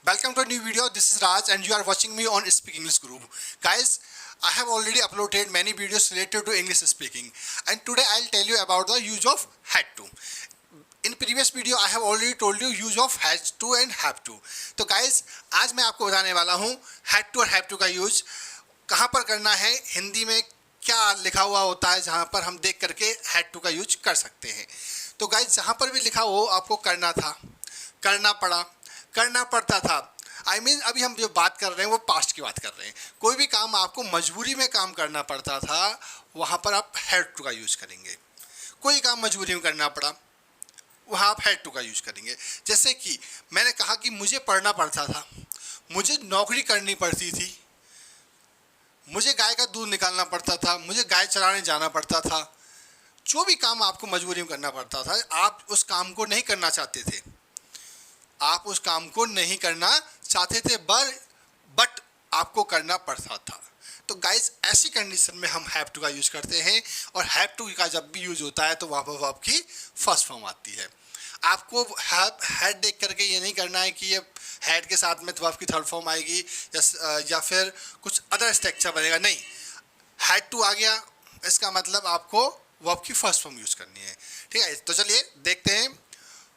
Welcome to a new video. This is Raj and you are watching me on Speak English Group. Guys, I have already uploaded many videos related to English speaking and today I'll tell you about the use of had to. In previous video I have already told you use of has to and have to. तो guys, आज मैं आपको बताने वाला हूँ had to और have to का use कहाँ पर करना है, हिंदी में क्या लिखा हुआ होता है जहाँ पर हम देख करके had to का यूज कर सकते हैं. तो guys, जहाँ पर भी लिखा हो आपको करना था, करना पड़ा, करना पड़ता था. अभी हम जो बात कर रहे हैं वो पास्ट की बात कर रहे हैं. कोई भी काम आपको मजबूरी में काम करना पड़ता था, वहाँ पर आप हैड टू का यूज़ करेंगे. कोई काम मजबूरी में करना पड़ा, वहाँ आप हैड टू का यूज़ करेंगे. जैसे कि मैंने कहा कि मुझे पढ़ना पड़ता था, मुझे नौकरी करनी पड़ती थी, मुझे गाय का दूध निकालना पड़ता था, मुझे गाय चराने जाना पड़ता था. जो भी काम आपको मजबूरी में करना पड़ता था, आप उस काम को नहीं करना चाहते थे, आप उस काम को नहीं करना चाहते थे बट आपको करना पड़ता था. तो गाइस, ऐसी कंडीशन में हम हैव टू का यूज़ करते हैं और हैव टू का जब भी यूज़ होता है तो वहाँ पर आपकी फर्स्ट फॉर्म आती है. आपको हैड देख करके ये नहीं करना है कि ये हैड के साथ में तो आपकी थर्ड फॉर्म आएगी या फिर कुछ अदर स्ट्रक्चर बनेगा. नहीं, हैड टू आ गया, इसका मतलब आपको वो आपकी फर्स्ट फॉर्म यूज़ करनी है. ठीक है, तो चलिए देखते हैं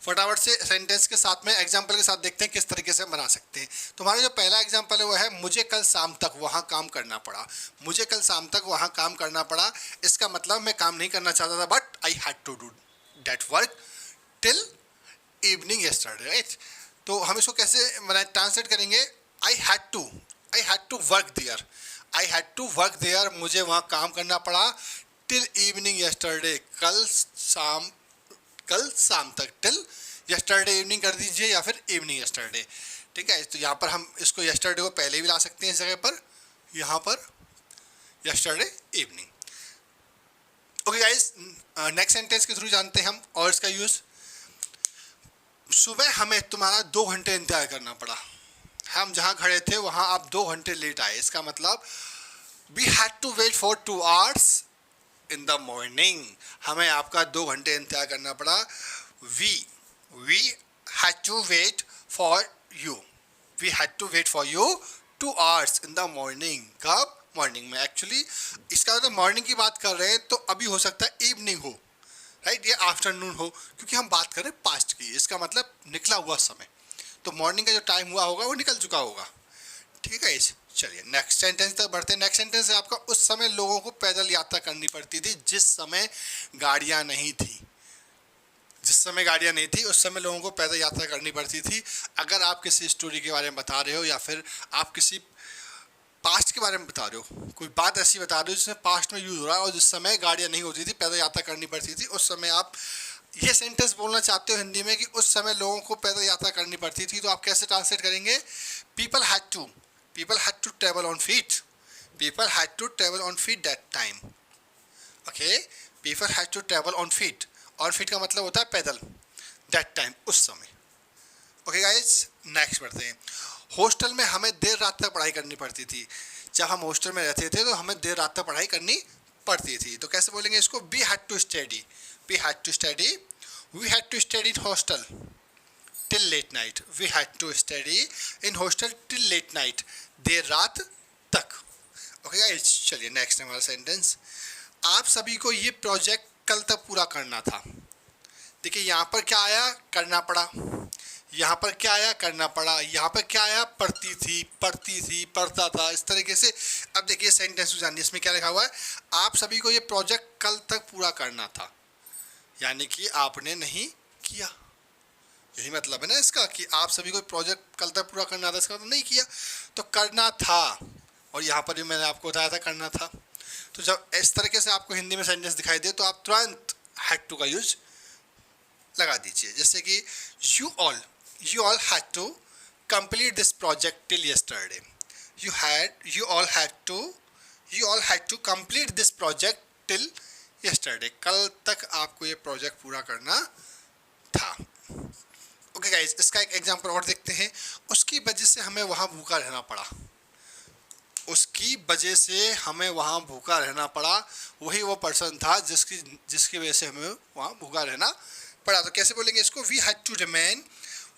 फटाफट से सेंटेंस के साथ में एग्जाम्पल के साथ देखते हैं किस तरीके से बना सकते हैं. तो हमारा जो पहला एग्जाम्पल है वो है मुझे कल शाम तक वहाँ काम करना पड़ा. मुझे कल शाम तक वहाँ काम करना पड़ा, इसका मतलब मैं काम नहीं करना चाहता था but I had to do that work till evening yesterday. Right, तो हम इसको कैसे ट्रांसलेट करेंगे? I had to work there. I had to work there, मुझे वहाँ काम करना पड़ा टिल इवनिंग यस्टरडे, कल शाम तक. टिल यस्टरडे इवनिंग कर दीजिए या फिर इवनिंग यस्टरडे. ठीक है, तो यहाँ पर हम इसको यस्टरडे को पहले भी ला सकते हैं इस जगह पर, यहाँ पर yesterday evening. Okay guys, next sentence के थ्रू जानते हैं हम और इसका यूज़. सुबह हमें तुम्हारा 2 घंटे इंतजार करना पड़ा. हम जहाँ खड़े थे वहाँ आप 2 घंटे लेट आए, इसका मतलब we had to wait for 2 hours in the morning. हमें आपका 2 घंटे इंतजार करना पड़ा. We had to wait for you. We had to wait for you 2 hours in the morning. कब? मॉर्निंग में. एक्चुअली इसका मतलब मॉर्निंग की बात कर रहे हैं तो अभी हो सकता है इवनिंग हो, राइट, ये आफ्टरनून हो, क्योंकि हम बात कर रहे हैं पास्ट की. इसका मतलब निकला हुआ समय, तो मॉर्निंग का जो टाइम हुआ होगा वो निकल चुका होगा. ठीक है, चलिए नेक्स्ट सेंटेंस तक बढ़ते हैं. नेक्स्ट सेंटेंस है आपका उस समय लोगों को पैदल यात्रा करनी पड़ती थी जिस समय गाड़ियाँ नहीं थी. जिस समय गाड़ियाँ नहीं थी उस समय लोगों को पैदल यात्रा करनी पड़ती थी. अगर आप किसी स्टोरी के बारे में बता रहे हो या फिर आप किसी पास्ट के बारे में बता रहे हो, कोई बात ऐसी बता रहे हो जिसमें पास्ट में यूज़ हो रहा है और जिस समय गाड़ियाँ नहीं होती थी, पैदल यात्रा करनी पड़ती थी, उस समय आप ये सेंटेंस बोलना चाहते हो हिंदी में कि उस समय लोगों को पैदल यात्रा करनी पड़ती थी, तो आप कैसे ट्रांसलेट करेंगे? People had to travel on feet. People had to travel on feet that time. Okay, people had to travel on feet. On feet का मतलब होता है पैदल. दैट टाइम, उस समय. ओके गाइज, नेक्स्ट बढ़ते हैं. हॉस्टल में हमें देर रात तक पढ़ाई करनी पड़ती थी. जब हम हॉस्टल में रहते थे तो हमें देर रात तक पढ़ाई करनी पड़ती थी. तो कैसे बोलेंगे इसको? We had to study. We had to study. We had to study in hostel till late night. We had to study in hostel till late night. देर रात तक. ओके गाइस, चलिए नेक्स्ट हमारा सेंटेंस. आप सभी को ये प्रोजेक्ट कल तक पूरा करना था. देखिए यहाँ पर क्या आया? करना पड़ा. यहाँ पर क्या आया? करना पड़ा. यहाँ पर क्या आया? पढ़ती थी, पढ़ता था, इस तरीके से. अब देखिए सेंटेंस को जानिए, इसमें क्या लिखा हुआ है? आप सभी को ये प्रोजेक्ट कल तक पूरा करना था, यानी कि आपने नहीं किया. यही मतलब है ना इसका कि आप सभी को प्रोजेक्ट कल तक पूरा करना था, इसका मतलब नहीं किया. तो करना था, और यहाँ पर भी मैंने आपको बताया था करना था. तो जब इस तरीके से आपको हिंदी में सेंटेंस दिखाई दे तो आप तुरंत हैड टू का यूज लगा दीजिए. जैसे कि you all had to complete this project till yesterday. You all had to complete this project till yesterday. कल तक आपको ये प्रोजेक्ट पूरा करना था. ओके गाइज, इसका एक एग्जांपल और देखते हैं. उसकी वजह से हमें वहाँ भूखा रहना पड़ा. उसकी वजह से हमें वहाँ भूखा रहना पड़ा. वही वो पर्सन था जिसकी वजह से हमें वहाँ भूखा रहना पड़ा. तो कैसे बोलेंगे इसको? We had to remain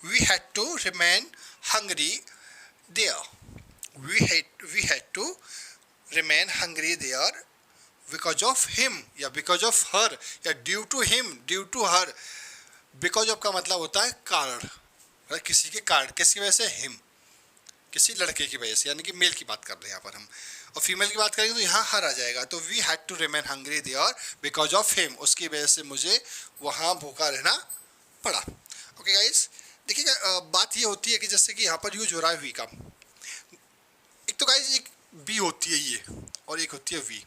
We had to remain hungry there. We had to remain hungry there because of him या because of her या due to him, due to her. Because of का मतलब होता है कारण, मतलब किसी के कारण, किसकी वजह से? him, किसी लड़के की वजह से, यानी कि मेल की बात कर रहे हैं यहाँ पर हम, और फीमेल की बात करेंगे तो यहाँ हर आ जाएगा। तो we had to remain hungry there because of him, उसकी वजह से मुझे वहाँ भूखा रहना पड़ा। ओके गाइस, देखिएगा बात ये होती है कि जैसे कि यहाँ पर यूज हो रहा है वी का, एक तो गाइस एक बी होती है ये और एक होती है वी,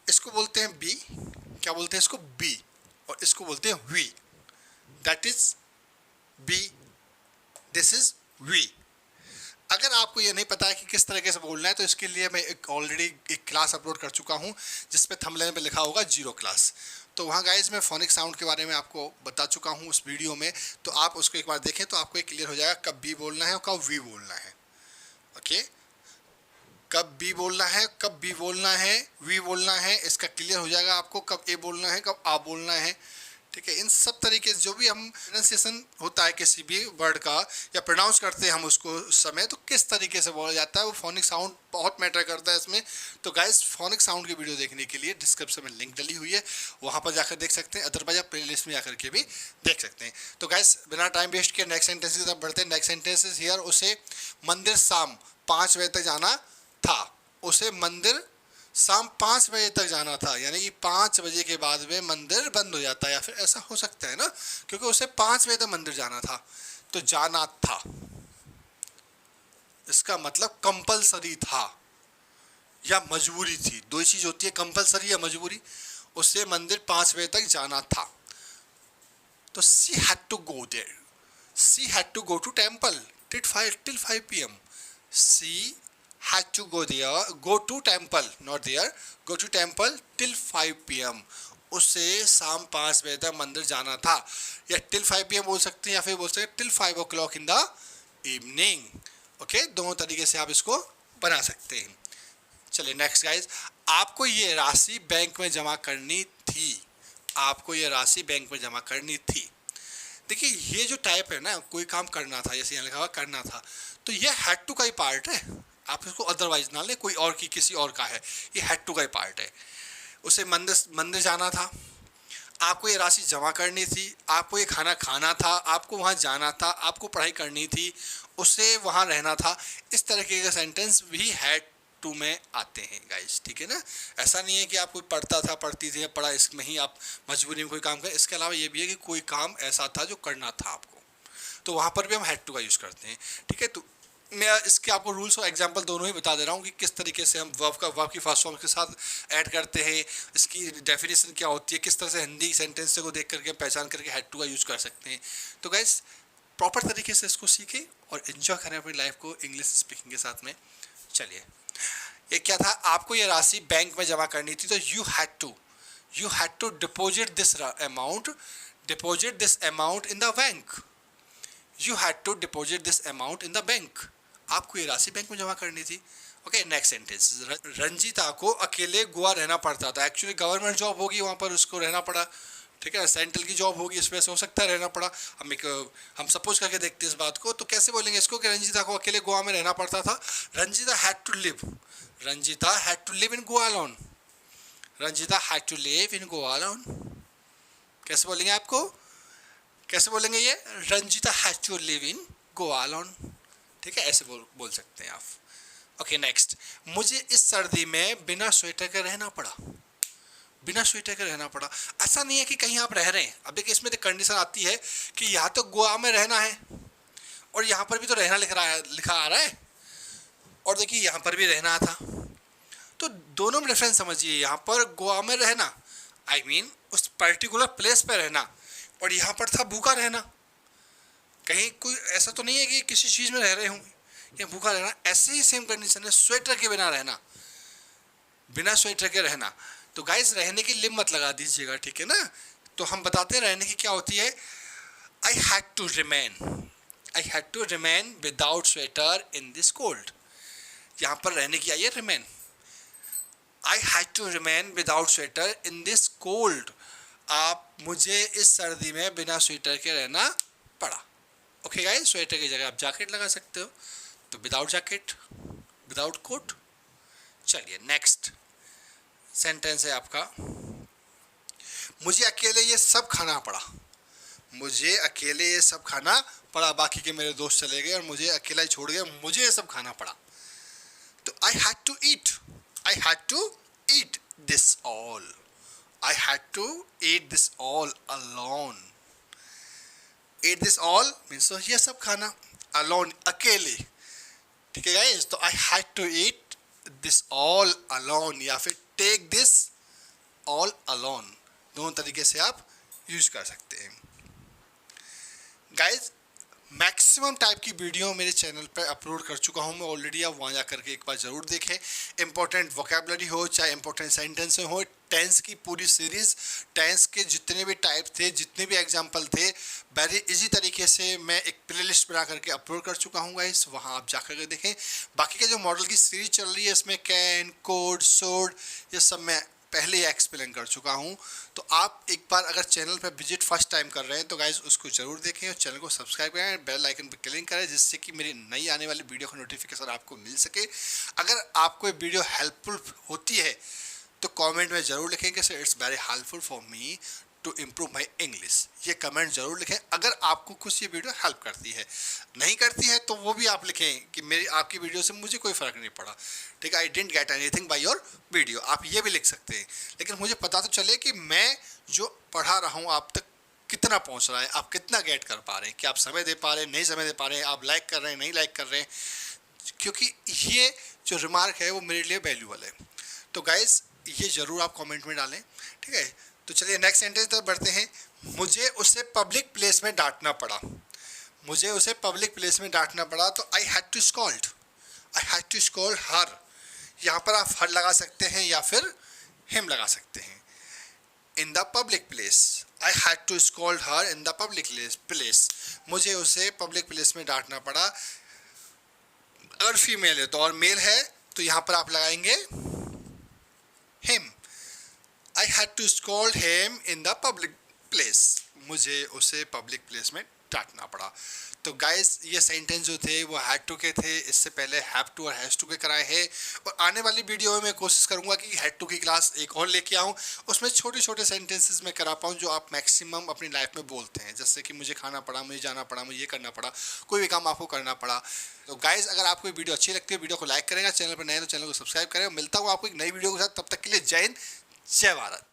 इसको बोलते हैं बी, क्या बोलते हैं इसको? बी, और इसको बोलते हैं V. That is B, this is V. अगर आपको ये नहीं पता है कि किस तरीके से बोलना है तो इसके लिए मैं ऑलरेडी एक क्लास अपलोड कर चुका हूँ जिस पे थंबनेल पे लिखा होगा जीरो क्लास। तो वहाँ गाइज मैं फोनिक साउंड के बारे में आपको बता चुका हूँ उस वीडियो में, तो आप उसको एक बार देखें तो आपको एक क्लियर हो जाएगा कब बी बोलना है और कब वी बोलना है। ओके, कब बी बोलना है, कब बी बोलना है, वी बोलना है, इसका क्लियर हो जाएगा आपको। कब ए बोलना है, कब आ बोलना है, ठीक है। इन सब तरीके से जो भी हम प्रोनाउंसिएशन होता है किसी भी वर्ड का या प्रोनाउंस करते हैं हम उसको उस समय, तो किस तरीके से बोला जाता है वो फोनिक साउंड बहुत मैटर करता है इसमें। तो गाइस फोनिक साउंड की वीडियो देखने के लिए डिस्क्रिप्शन में लिंक डली हुई है, वहाँ पर जाकर देख सकते हैं, अदरवाइज आप प्ले लिस्ट में जाकर के भी देख सकते हैं। तो गाइस बिना टाइम वेस्ट किए नेक्स्ट सेंटेंस की तरफ बढ़ते हैं। नेक्स्ट सेंटेंस इज हियर, उसे मंदिर शाम 5 बजे तक जाना था। उसे मंदिर शाम 5 बजे तक जाना था, यानी कि 5 बजे के बाद में मंदिर बंद हो जाता है, या फिर ऐसा हो सकता है ना, क्योंकि उसे 5 बजे तक मंदिर जाना था। तो जाना था इसका मतलब कंपलसरी था या मजबूरी थी, दो ही चीज होती है, कंपलसरी या मजबूरी। उसे मंदिर 5 बजे तक जाना था। तो she had to go there, she had to go to temple till 5 PM. She had to go there, go to temple, not there, go to temple till 5 PM. उसे शाम 5 बजे तक मंदिर जाना था, या till 5 PM बोल सकते हैं, या फिर बोल सकते हैं till 5 o'clock in the evening. Okay, दोनों तरीके से आप इसको बना सकते हैं। चलिए नेक्स्ट गाइज, आपको ये राशि बैंक में जमा करनी थी, आपको ये राशि बैंक में जमा करनी थी। देखिए ये जो टाइप है ना, कोई काम करना था, जैसे यहाँ लिखा हुआ करना था, तो ये हैड टू का ही पार्ट है, आप इसको अदरवाइज ना ले, कोई और की किसी और का है, ये हैड टू का ही पार्ट है। उसे मंदिर जाना था, आपको ये राशि जमा करनी थी, आपको ये खाना खाना था, आपको वहाँ जाना था, आपको पढ़ाई करनी थी, उसे वहाँ रहना था। इस तरीके का सेंटेंस भी हैड टू में आते हैं गाइस, ठीक है ना। ऐसा नहीं है कि आप कोई पढ़ता था, पढ़ती थी, पढ़ा इसमें ही आप मजबूरी में कोई काम करें। इसके अलावा ये भी है कि कोई काम ऐसा था जो करना था आपको, तो वहाँ पर भी हम हैड टू का यूज़ करते हैं, ठीक है। तो मैं इसके आपको रूल्स और एग्जांपल दोनों ही बता दे रहा हूँ कि किस तरीके से हम वर्ब की फर्स्ट फॉर्म के साथ ऐड करते हैं, इसकी डेफिनेशन क्या होती है, किस तरह से हिंदी सेंटेंस को देख करके पहचान करके हैड टू का यूज़ कर सकते हैं। तो गाइस प्रॉपर तरीके से इसको सीखें और एंजॉय करें अपनी लाइफ को इंग्लिश स्पीकिंग के साथ में। चलिए, ये क्या था, आपको ये राशि बैंक में जमा करनी थी, तो you had to deposit this amount in the bank. You had to deposit this amount in the bank, आपको ये राशि बैंक में जमा करनी थी। ओके, नेक्स्ट सेंटेंस, रंजीता को अकेले गोवा रहना पड़ता था। एक्चुअली गवर्नमेंट जॉब होगी, वहाँ पर उसको रहना पड़ा, ठीक है। सेंट्रल की जॉब होगी, इस वजह से हो सकता है रहना पड़ा। हम सपोज करके देखते हैं इस बात को, तो कैसे बोलेंगे इसको कि रंजीता को अकेले गोवा में रहना पड़ता था। Ranjita had to live in Goa alone. Ranjita had to live in Goa alone. कैसे बोलेंगे आपको, कैसे बोलेंगे ये, Ranjita had to live in Goa alone, ठीक है, ऐसे बोल सकते हैं आप। ओके नेक्स्ट, मुझे इस सर्दी में बिना स्वेटर के रहना पड़ा। बिना स्वेटर के रहना पड़ा, ऐसा नहीं है कि कहीं आप रह रहे हैं। अब देखिए इसमें तो कंडीशन आती है कि यहाँ तो गोवा में रहना है और यहाँ पर भी तो रहना लिखा आ रहा है, और देखिए यहाँ पर भी रहना था, तो दोनों में डिफरेंस समझिए। यहाँ पर गोवा में रहना आई मीन उस पर्टिकुलर प्लेस पर रहना, और यहाँ पर था भूखा रहना। कहीं कोई ऐसा तो नहीं है कि किसी चीज़ में रह रहे होंगे या भूखा रहना, ऐसे ही सेम कंडीशन है स्वेटर के बिना रहना, बिना स्वेटर के रहना। तो गाइस रहने की लिम मत लगा दीजिएगा, ठीक है ना। तो हम बताते हैं रहने की क्या होती है। I had to remain without sweater in this cold. यहाँ पर रहने की आई है remain. I had to remain without sweater in this cold. मुझे इस सर्दी में बिना स्वेटर के रहना पड़ा। ओके गाइस, स्वेटर की जगह आप जैकेट लगा सकते हो, तो विदाउट जैकेट, विदाउट कोट। चलिए नेक्स्ट सेंटेंस है आपका, मुझे अकेले ये सब खाना पड़ा। मुझे अकेले ये सब खाना पड़ा, बाकी के मेरे दोस्त चले गए और मुझे अकेला ही छोड़ गए, मुझे ये सब खाना पड़ा। तो I had to eat, I had to eat this all, I had to eat this all alone. Eat this all means तो ये सब खाना, अलोन अकेले, ठीक है गाइस। तो I had to eat this all alone या फिर टेक दिस ऑल अलोन, दोनों तरीके से आप यूज कर सकते हैं। गाइज मैक्सिमम टाइप की वीडियो मेरे चैनल पर अपलोड कर चुका हूँ मैं ऑलरेडी, आप वहाँ जा करके एक बार ज़रूर देखें। इंपॉर्टेंट वोकेबलरी हो चाहे इंपॉर्टेंट सेंटेंस हो, टेंस की पूरी सीरीज़, टेंस के जितने भी टाइप थे, जितने भी एग्जांपल थे, वेरी इजी तरीके से मैं एक प्लेलिस्ट बना करके अपलोड कर चुका हूँ गाइस, वहाँ आप जा करके देखें। बाकी के जो मॉडल की सीरीज चल रही है इसमें कैन, कोड, सोड, ये सब मैं पहले ही एक्सप्लेन कर चुका हूँ। तो आप एक बार अगर चैनल पर विजिट फर्स्ट टाइम कर रहे हैं तो गाइज उसको ज़रूर देखें और चैनल को सब्सक्राइब करें, बेल आइकन पर क्लिक करें, जिससे कि मेरी नई आने वाली वीडियो का नोटिफिकेशन आपको मिल सके। अगर आपको ये वीडियो हेल्पफुल होती है तो कमेंट में ज़रूर लिखें कि sir it's very helpful for me to improve my English, ये कमेंट ज़रूर लिखें अगर आपको कुछ ये वीडियो हेल्प करती है। नहीं करती है तो वो भी आप लिखें कि मेरी आपकी वीडियो से मुझे कोई फ़र्क नहीं पड़ा, ठीक है, I didn't get anything by your video, आप ये भी लिख सकते हैं। लेकिन मुझे पता तो चले कि मैं जो पढ़ा रहा हूँ आप तक कितना पहुँच रहा है, आप कितना गेट कर पा रहे हैं, कि आप समय दे पा रहे हैं, नहीं समय दे पा रहे हैं, आप लाइक कर रहे हैं, नहीं लाइक कर रहे हैं, क्योंकि ये जो रिमार्क है वो मेरे लिए वैल्यूबल है। तो गाइज़ ये ज़रूर आप कमेंट में डालें, ठीक है। तो चलिए नेक्स्ट सेंटेंस तक बढ़ते हैं। मुझे उसे पब्लिक प्लेस में डांटना पड़ा, मुझे उसे पब्लिक प्लेस में डांटना पड़ा, तो I had to scold, I had to scold her. यहाँ पर आप हर लगा सकते हैं या फिर हिम लगा सकते हैं। In the public place, I had to scold her in the public place, मुझे उसे पब्लिक प्लेस में डांटना पड़ा। अगर फीमेल है तो, और मेल है तो यहाँ पर आप लगाएंगे him, I had to scold him in the public place, मुझे उसे पब्लिक प्लेस में डांटना पड़ा। तो गाइज ये सेंटेंस जो थे वो हैड टू के थे, इससे पहले हैव टू और हैज टू के कराए हैं, और आने वाली वीडियो में मैं कोशिश करूंगा कि हैड टू की क्लास एक और लेके आऊं, उसमें छोटे छोटे सेंटेंसेस में करा पाऊं जो आप मैक्सिमम अपनी लाइफ में बोलते हैं, जैसे कि मुझे खाना पड़ा, मुझे जाना पड़ा, मुझे ये करना पड़ा, कोई भी काम आपको करना पड़ा। तो गाइज अगर आपको वीडियो अच्छी लगती है वीडियो को लाइक करेंगे, चैनल पर नए तो चैनल को सब्सक्राइब करें। मिलता हूँ आपको एक नई वीडियो के साथ, तब तक के लिए जय हिंद, जय भारत।